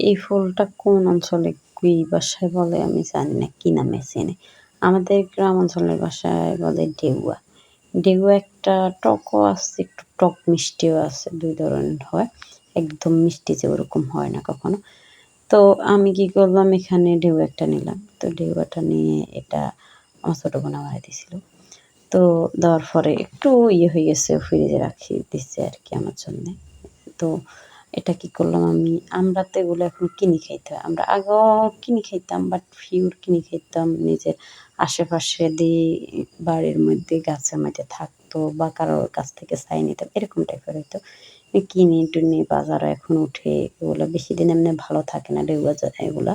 এই ফুলটা কোন অঞ্চলে কি ভাষায় বলে আমি জানি না, কি নামে চেনে। আমাদের গ্রাম অঞ্চলের ভাষায় বলে ডেউয়া। ডেউয়া একটা টকও আছে, একটু টক মিষ্টিও আছে, ২ ধরনের হয়। একদম মিষ্টি যে ওরকম হয় না কখনো। তো আমি কি করলাম, এখানে ঢেউ একটা নিলাম। তো ঢেউয়াটা নিয়ে এটা আমার ছোট বোন আমারে দিছিল। তো দেওয়ার পরে একটু হয়ে গেছে, ফ্রিজে রাখিয়ে দিছে আরকি আমার জন্যে। তো এটা কি করলাম আমি, আমরা তো এগুলো এখন কিনে খাইতে হয়। আমরা আগেও কিনে খাইতাম, বাট পিওর কিনে খাইতাম। নিজের আশেপাশে দিয়ে বাড়ির মধ্যে গাছের মধ্যে থাকতো বা কারোর কাছ থেকে চাই নিতাম, এরকম টাইপের হইতো। কিনে টিনে বাজারে এখন উঠে এগুলো বেশিদিন এমনি ভালো থাকে না, লেবু এগুলা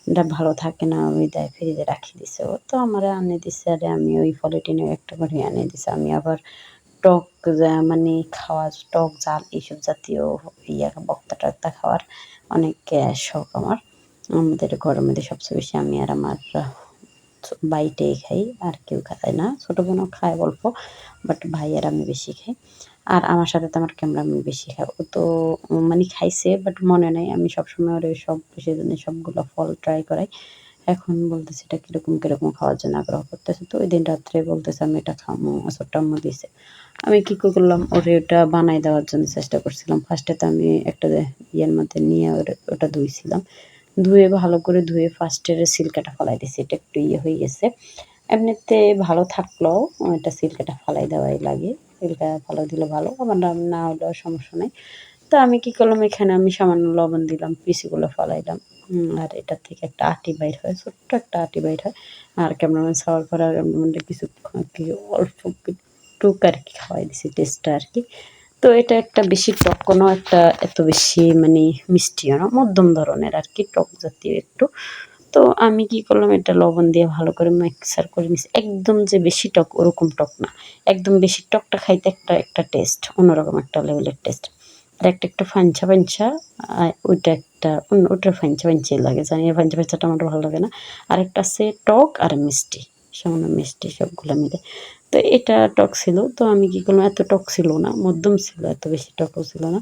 এটা ভালো থাকে না, ওই দেয় ফ্রিজে রাখি দিছে। ও তো আমারে আনে দিছে, আরে আমি ওই পলিথিনে একটা করে এনে দিছে। আমি আবার টক মানে খাওয়া, টক ঝাল এইসব জাতীয় ভর্তা টর্তা খাওয়ার অনেক শখ আমার। আমাদের ঘরের মধ্যে সবচেয়ে বেশি আমি আর আমার ভাইটাই খাই, আর কেউ খায় না। ছোট বোনও খায় অল্প, বাট ভাই আর আমি বেশি খাই। আর আমার সাথে তো আমার ক্যামেরাম্যান বেশি খায়। ও তো মানে খাইছে, বাট মনে নাই। আমি সবসময় ওরে সেজন্য সবগুলো ফল ট্রাই করাই। এখন বলতেছে এটা কিরকম, কিরকম খাওয়ার জন্য আগ্রহ করতেছে। তো ওইদিন রাত্রে বলতেছে আমি এটা খামু, ছোট্ট আম্মু দিছে। আমি কি করলাম, ওরে ওটা বানাই দেওয়ার জন্য চেষ্টা করছিলাম। ফার্স্টে তো আমি একটা ইয়ের মধ্যে নিয়ে ওটা ধুইছিলাম। ধুয়ে ভালো করে ধুয়ে ফার্স্টের সিলকাটা ফালাই দিছি। এটা একটু হয়ে গেছে। এমনিতে ভালো থাকলেও এটা সিলকাটা ফালাই দেওয়াই লাগে। সিলকা ফালাই দিলে ভালো, আবার না হলেও সমস্যা নাই। তো আমি কি করলাম, এখানে আমি সামান্য লবণ দিলাম, পিসিগুলো ফালাইলাম। আর এটার থেকে একটা আটি বাইর হয়, ছোট্ট একটা আটি বাইর হয়। আর ক্যামেরাম্যান খাওয়ার পর আর ক্যামেরাম্যানটা কিছু কি অল্প টুক আরকি খাওয়াই দিছি, টেস্টটা আরকি। তো এটা একটা বেশি টকও না, একটা এত বেশি মানে মিষ্টিও না, মধ্যম ধরনের আরকি, টক জাতীয় একটু। তো আমি কি করলাম, এটা লবণ দিয়ে ভালো করে মিক্সার করে নিছি। একদম যে বেশি টক ওরকম টক না। একদম বেশি টকটা খাইতে একটা টেস্ট, অন্যরকম একটা লেভেলের টেস্ট। আর একটা ফাঞ্ছা, ফাঞ্ছা ওইটা একটা ওটা ফাঞ্ছা, ফাঞ্চাই লাগে। জানি না ফাঞ্ছা, ফাঞ্চাটা আমার ভালো লাগে না। আরেকটা আছে টক আর মিষ্টি, সামান্য মিষ্টি সবগুলা মিলে। তো এটা টক ছিল। তো আমি কি করলাম, এত টক ছিল না, মধ্যম ছিল, এত বেশি টকও ছিল না।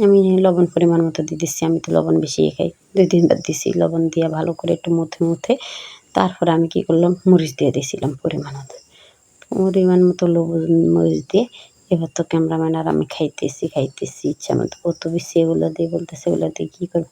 আমি লবণ পরিমাণ মতো দিয়ে দিচ্ছি। আমি তো লবণ বেশিই খাই। ২-৩ বার দিছি। লবণ দিয়ে ভালো করে একটু মুথে তারপরে আমি কি করলাম, মরিচ দিয়ে দিছিলাম পরিমাণ মতো। পরিমাণ মতো লবণ মরিচ দিয়ে এবার তো ক্যামেরাম্যান আর আমি খাইতেছি ইচ্ছা মতো। ও তো বেশি এগুলো দিয়ে বলতেছে, এগুলো দিয়ে কী করব?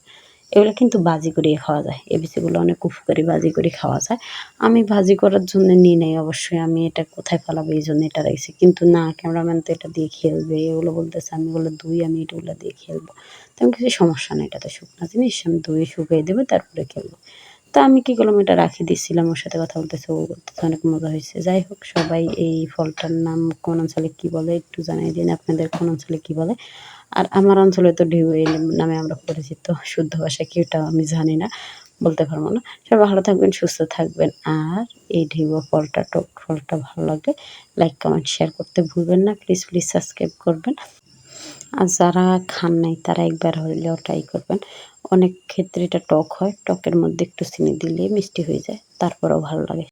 এগুলো কিন্তু ভাজি করিয়ে খাওয়া যায়। এ বিচিগুলো অনেক উপকারী, ভাজি করে খাওয়া যায়। আমি ভাজি করার জন্য নিই নাই অবশ্যই। আমি এটা কোথায় ফেলাবো এইজন্য এটা রাখছি। কিন্তু না, ক্যামেরাম্যান তো এটা দিয়ে খেলবে। এগুলো বলতেছে, আমি এগুলো ধুই, আমি এগুলো দিয়ে খেলবো। তো আমি কিছু সমস্যা নাই, এটা তো শুকনা জিনিস। আমি ধুয়ে শুকিয়ে দেবো, তারপরে খেলবো। তো আমি কি করলাম, এটা রাখি দিচ্ছিলাম। ওর সাথে কথা বলতেছে, ও বলতেছে অনেক মজা হয়েছে। যাই হোক, সবাই এই ফলটার নাম কোন অঞ্চলে কী বলে একটু জানাই দিন, আপনাদের কোন অঞ্চলে কী বলে। আর আমার অঞ্চলে তো ঢেউ এই নামে আমরা পরিচিত। শুদ্ধ ভাষায় কি ওটা আমি জানি না, বলতে পারবো না। সবাই ভালো থাকবেন, সুস্থ থাকবেন। আর এই ঢেউয়া ফলটা, টক ফলটা ভালো লাগলে লাইক, কমেন্ট, শেয়ার করতে ভুলবেন না। প্লিজ, প্লিজ সাবস্ক্রাইব করবেন। আর যারা খান নাই তারা একবার হলেও ট্রাই করবেন। অনেক ক্ষেত্রে এটা টক হয়। টকের মধ্যে একটু চিনি দিলে মিষ্টি হয়ে যায়। তারপরেও ভালো লাগে।